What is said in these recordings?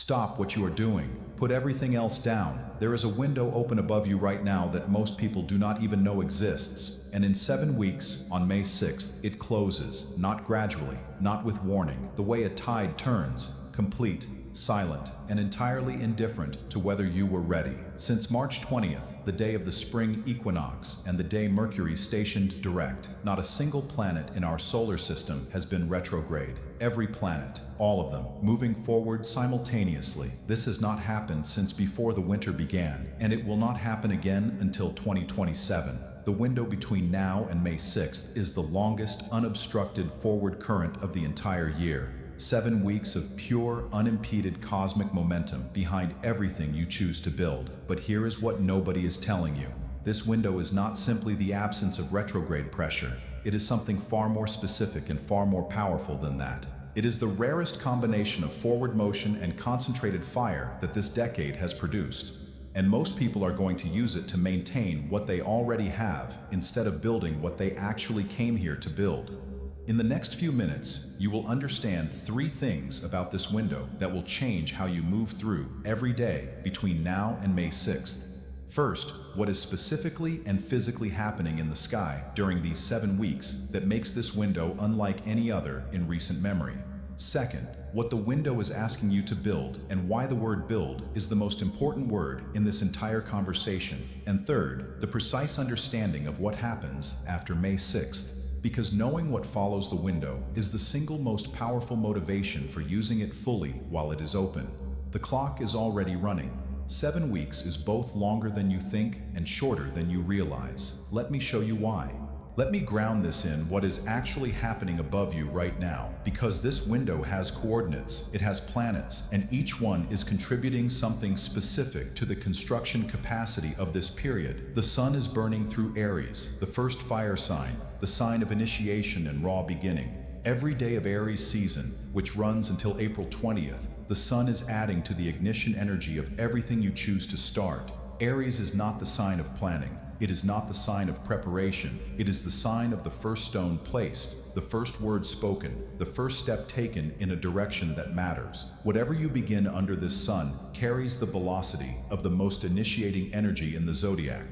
Stop what you are doing. Put everything else down. There is a window open above you right now that most people do not even know exists. And in 7 weeks, on May 6th, it closes, not gradually, not with warning, the way a tide turns, complete, silent, and entirely indifferent to whether you were ready. Since March 20th, the day of the spring equinox and the day Mercury stationed direct, not a single planet in our solar system has been retrograde. Every planet, all of them, moving forward simultaneously. This has not happened since before the winter began, and it will not happen again until 2027. The window between now and May 6th is the longest unobstructed forward current of the entire year. 7 weeks of pure, unimpeded cosmic momentum behind everything you choose to build. But here is what nobody is telling you. This window is not simply the absence of retrograde pressure. It is something far more specific and far more powerful than that. It is the rarest combination of forward motion and concentrated fire that this decade has produced. And most people are going to use it to maintain what they already have instead of building what they actually came here to build. In the next few minutes, you will understand 3 things about this window that will change how you move through every day between now and May 6th. First, what is specifically and physically happening in the sky during these 7 weeks that makes this window unlike any other in recent memory. Second, what the window is asking you to build and why the word build is the most important word in this entire conversation. And third, the precise understanding of what happens after May 6th. Because knowing what follows the window is the single most powerful motivation for using it fully while it is open. The clock is already running. 7 weeks is both longer than you think and shorter than you realize. Let me show you why. Let me ground this in what is actually happening above you right now, because this window has coordinates, it has planets, and each one is contributing something specific to the construction capacity of this period. The sun is burning through Aries, the first fire sign, the sign of initiation and raw beginning. Every day of Aries season, which runs until April 20th, the sun is adding to the ignition energy of everything you choose to start. Aries is not the sign of planning. It is not the sign of preparation. It is the sign of the first stone placed, the first word spoken, the first step taken in a direction that matters. Whatever you begin under this sun carries the velocity of the most initiating energy in the zodiac.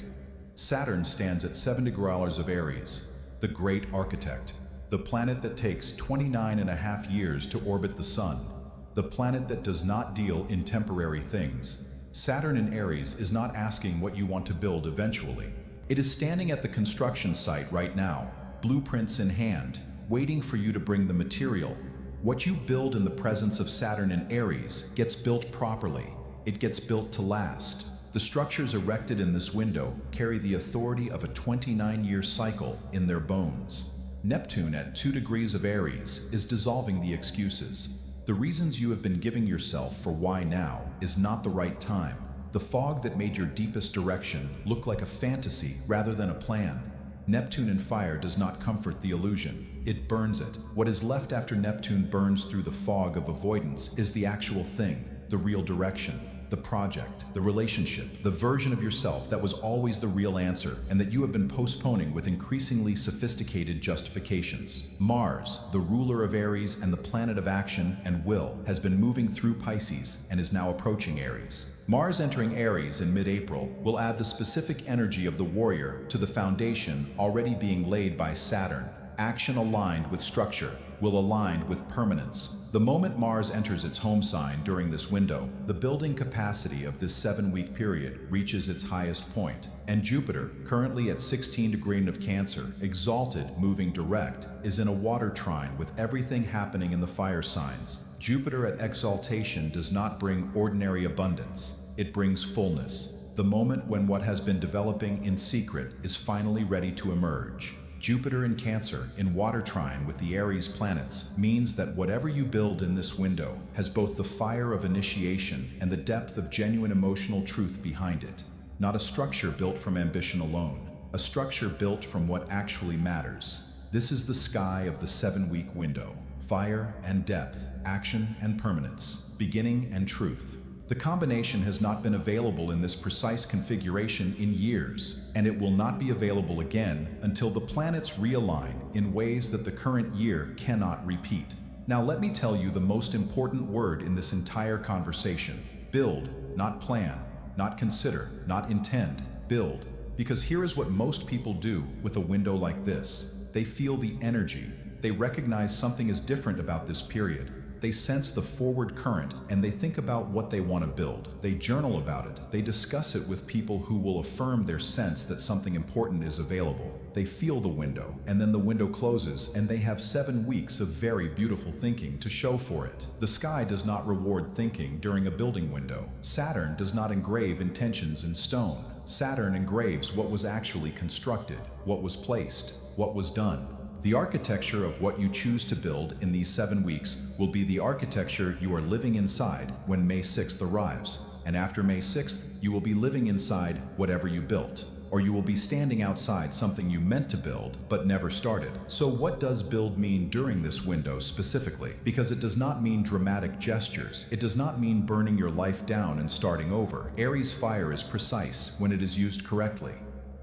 Saturn stands at 7 degrees of Aries, the great architect, the planet that takes 29.5 years to orbit the sun, the planet that does not deal in temporary things. Saturn in Aries is not asking what you want to build eventually. It is standing at the construction site right now, blueprints in hand, waiting for you to bring the material. What you build in the presence of Saturn in Aries gets built properly. It gets built to last. The structures erected in this window carry the authority of a 29-year cycle in their bones. Neptune at 2 degrees of Aries is dissolving the excuses. The reasons you have been giving yourself for why now is not the right time. The fog that made your deepest direction look like a fantasy rather than a plan. Neptune in fire does not comfort the illusion. It burns it. What is left after Neptune burns through the fog of avoidance is the actual thing, the real direction. The project, the relationship, the version of yourself that was always the real answer and that you have been postponing with increasingly sophisticated justifications. Mars, the ruler of Aries and the planet of action and will, has been moving through Pisces and is now approaching Aries. Mars entering Aries in mid-April will add the specific energy of the warrior to the foundation already being laid by Saturn. Action aligned with structure, will align with permanence. The moment Mars enters its home sign during this window, the building capacity of this 7-week period reaches its highest point. And Jupiter, currently at 16 degrees of Cancer, exalted, moving direct, is in a water trine with everything happening in the fire signs. Jupiter at exaltation does not bring ordinary abundance. It brings fullness. The moment when what has been developing in secret is finally ready to emerge. Jupiter in Cancer, in water trine with the Aries planets, means that whatever you build in this window has both the fire of initiation and the depth of genuine emotional truth behind it. Not a structure built from ambition alone, a structure built from what actually matters. This is the sky of the 7-week window. Fire and depth, action and permanence, beginning and truth. The combination has not been available in this precise configuration in years, and it will not be available again until the planets realign in ways that the current year cannot repeat. Now let me tell you the most important word in this entire conversation. Build, not plan, not consider, not intend. Build. Because here is what most people do with a window like this. They feel the energy. They recognize something is different about this period. They sense the forward current and they think about what they want to build. They journal about it. They discuss it with people who will affirm their sense that something important is available. They feel the window, and then the window closes and they have 7 weeks of very beautiful thinking to show for it. The sky does not reward thinking during a building window. Saturn does not engrave intentions in stone. Saturn engraves what was actually constructed, what was placed, what was done. The architecture of what you choose to build in these 7 weeks will be the architecture you are living inside when May 6th arrives. And after May 6th, you will be living inside whatever you built. Or you will be standing outside something you meant to build but never started. So what does build mean during this window specifically? Because it does not mean dramatic gestures. It does not mean burning your life down and starting over. Aries fire is precise when it is used correctly.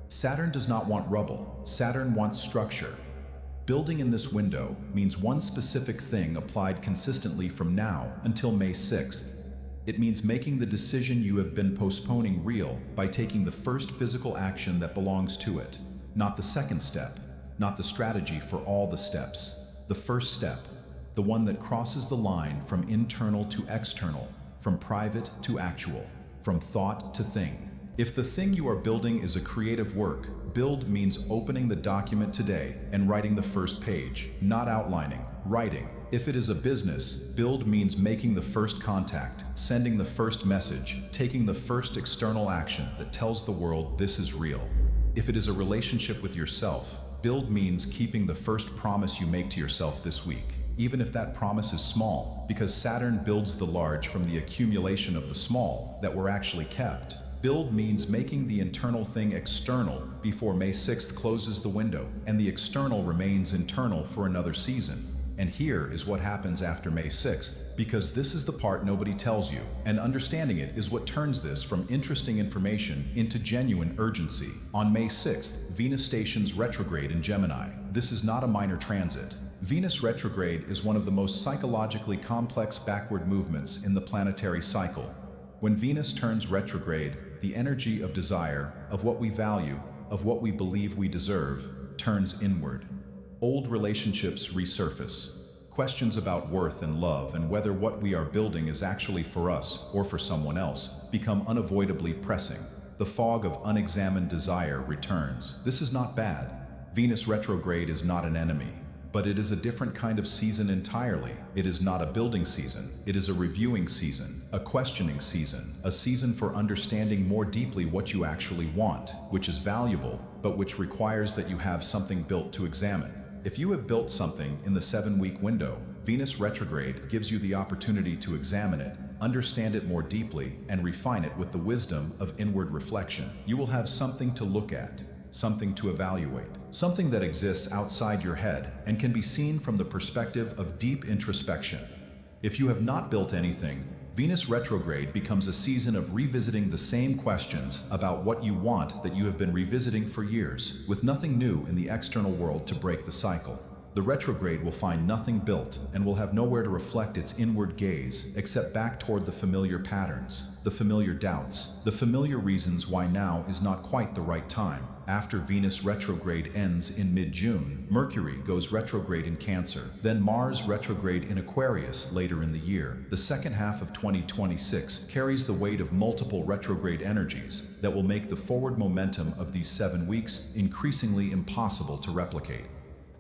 Saturn does not want rubble. Saturn wants structure. Building in this window means one specific thing applied consistently from now until May 6th. It means making the decision you have been postponing real by taking the first physical action that belongs to it. Not the second step, not the strategy for all the steps. The first step, the one that crosses the line from internal to external, from private to actual, from thought to thing. If the thing you are building is a creative work, build means opening the document today and writing the first page, not outlining, writing. If it is a business, build means making the first contact, sending the first message, taking the first external action that tells the world this is real. If it is a relationship with yourself, build means keeping the first promise you make to yourself this week, even if that promise is small, because Saturn builds the large from the accumulation of the small that were actually kept. Build means making the internal thing external before May 6th closes the window, and the external remains internal for another season. And here is what happens after May 6th, because this is the part nobody tells you, and understanding it is what turns this from interesting information into genuine urgency. On May 6th, Venus stations retrograde in Gemini. This is not a minor transit. Venus retrograde is one of the most psychologically complex backward movements in the planetary cycle. When Venus turns retrograde, the energy of desire, of what we value, of what we believe we deserve, turns inward. Old relationships resurface. Questions about worth and love and whether what we are building is actually for us or for someone else become unavoidably pressing. The fog of unexamined desire returns. This is not bad. Venus retrograde is not an enemy. But it is a different kind of season entirely. It is not a building season. It is a reviewing season, a questioning season, a season for understanding more deeply what you actually want, which is valuable, but which requires that you have something built to examine. If you have built something in the 7-week window, Venus retrograde gives you the opportunity to examine it, understand it more deeply, and refine it with the wisdom of inward reflection. You will have something to look at, something to evaluate, something that exists outside your head and can be seen from the perspective of deep introspection. If you have not built anything, Venus retrograde becomes a season of revisiting the same questions about what you want that you have been revisiting for years, with nothing new in the external world to break the cycle. The retrograde will find nothing built and will have nowhere to reflect its inward gaze except back toward the familiar patterns, the familiar doubts, the familiar reasons why now is not quite the right time. After Venus retrograde ends in mid-June, Mercury goes retrograde in Cancer, then Mars retrograde in Aquarius later in the year. The second half of 2026 carries the weight of multiple retrograde energies that will make the forward momentum of these 7 weeks increasingly impossible to replicate.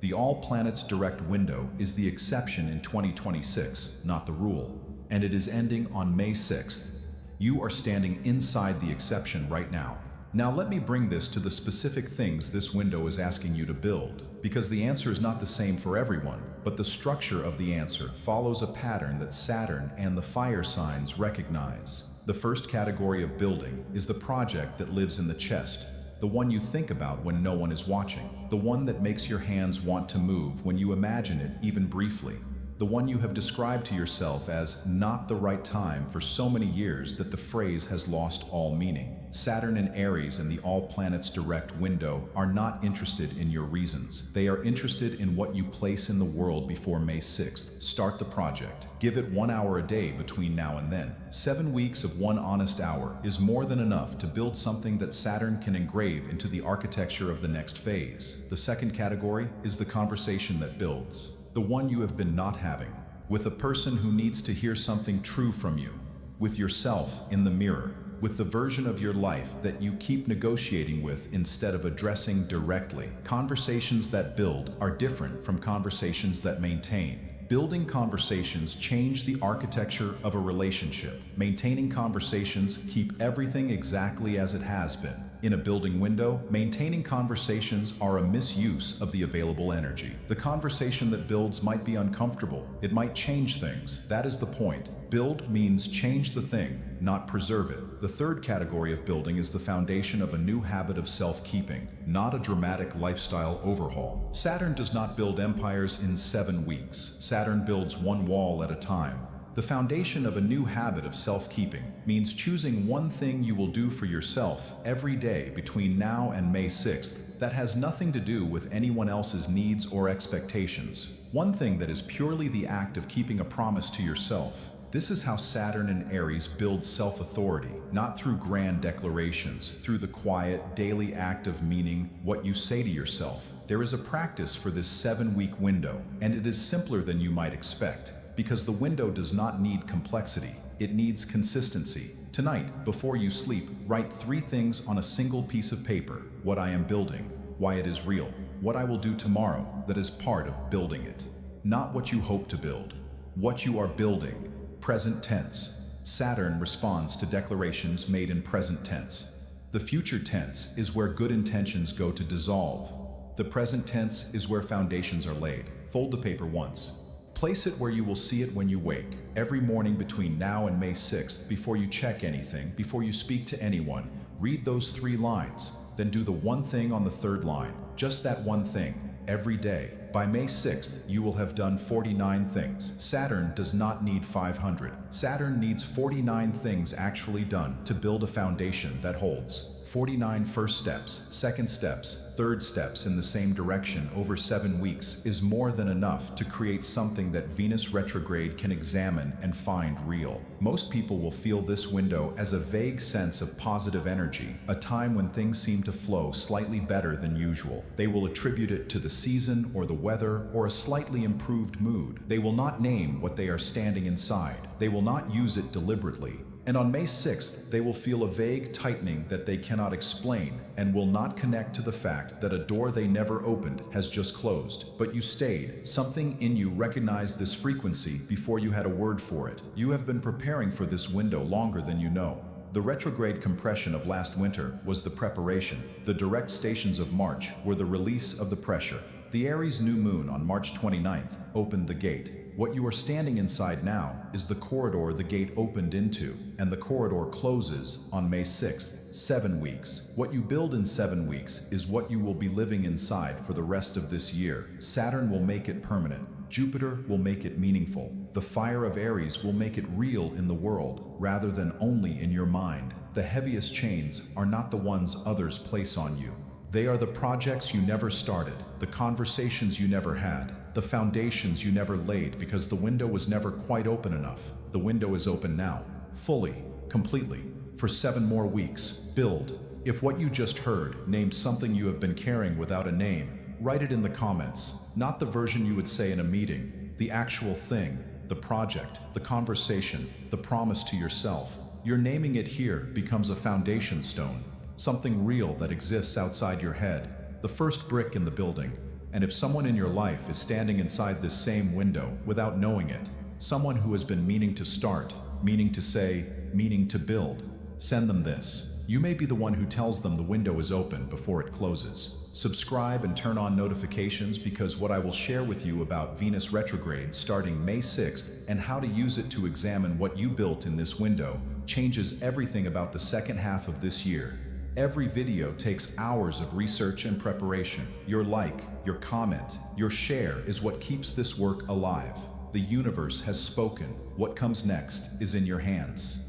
The all-planets direct window is the exception in 2026, not the rule, and it is ending on May 6th. You are standing inside the exception right now. Now let me bring this to the specific things this window is asking you to build, because the answer is not the same for everyone, but the structure of the answer follows a pattern that Saturn and the fire signs recognize. The first category of building is the project that lives in the chest, the one you think about when no one is watching, the one that makes your hands want to move when you imagine it even briefly, the one you have described to yourself as not the right time for so many years that the phrase has lost all meaning. Saturn in Aries and the all planets direct window are not interested in your reasons. They are interested in what you place in the world before May 6th. Start the project. Give it 1 hour a day between now and then. 7 weeks of 1 honest hour is more than enough to build something that Saturn can engrave into the architecture of the next phase. The second category is the conversation that builds. The one you have been not having. With a person who needs to hear something true from you. With yourself in the mirror. With the version of your life that you keep negotiating with instead of addressing directly. Conversations that build are different from conversations that maintain. Building conversations change the architecture of a relationship. Maintaining conversations keep everything exactly as it has been. In a building window, maintaining conversations are a misuse of the available energy. The conversation that builds might be uncomfortable. It might change things. That is the point. Build means change the thing, not preserve it. The third category of building is the foundation of a new habit of self-keeping, not a dramatic lifestyle overhaul. Saturn does not build empires in 7 weeks. Saturn builds one wall at a time. The foundation of a new habit of self-keeping means choosing one thing you will do for yourself every day between now and May 6th that has nothing to do with anyone else's needs or expectations. One thing that is purely the act of keeping a promise to yourself. This is how Saturn in Aries builds self-authority, not through grand declarations, through the quiet, daily act of meaning what you say to yourself. There is a practice for this 7-week window, and it is simpler than you might expect. Because the window does not need complexity, it needs consistency. Tonight, before you sleep, write 3 things on a single piece of paper. What I am building, why it is real, what I will do tomorrow that is part of building it. Not what you hope to build, what you are building. Present tense. Saturn responds to declarations made in present tense. The future tense is where good intentions go to dissolve. The present tense is where foundations are laid. Fold the paper once. Place it where you will see it when you wake. Every morning between now and May 6th, before you check anything, before you speak to anyone, read those 3 lines. Then do the one thing on the 3rd line. Just that one thing, every day. By May 6th, you will have done 49 things. Saturn does not need 500. Saturn needs 49 things actually done to build a foundation that holds. 49 first steps, second steps, third steps in the same direction over 7 weeks is more than enough to create something that Venus retrograde can examine and find real. Most people will feel this window as a vague sense of positive energy, a time when things seem to flow slightly better than usual. They will attribute it to the season or the weather or a slightly improved mood. They will not name what they are standing inside. They will not use it deliberately. And on May 6th, they will feel a vague tightening that they cannot explain and will not connect to the fact that a door they never opened has just closed. But you stayed. Something in you recognized this frequency before you had a word for it. You have been preparing for this window longer than you know. The retrograde compression of last winter was the preparation. The direct stations of March were the release of the pressure. The Aries new moon on March 29th opened the gate. What you are standing inside now is the corridor the gate opened into, and the corridor closes on May 6th. 7 weeks. What you build in 7 weeks is what you will be living inside for the rest of this year. Saturn will make it permanent. Jupiter will make it meaningful. The fire of Aries will make it real in the world, rather than only in your mind. The heaviest chains are not the ones others place on you. They are the projects you never started, the conversations you never had, the foundations you never laid because the window was never quite open enough. The window is open now, fully, completely, for 7 more weeks. Build. If what you just heard named something you have been carrying without a name, write it in the comments. Not the version you would say in a meeting, the actual thing, the project, the conversation, the promise to yourself. Your naming it here becomes a foundation stone. Something real that exists outside your head, the first brick in the building. And if someone in your life is standing inside this same window without knowing it, someone who has been meaning to start, meaning to say, meaning to build, send them this. You may be the one who tells them the window is open before it closes. Subscribe and turn on notifications because what I will share with you about Venus retrograde starting May 6th and how to use it to examine what you built in this window changes everything about the second half of this year. Every video takes hours of research and preparation. Your like, your comment, your share is what keeps this work alive. The universe has spoken. What comes next is in your hands.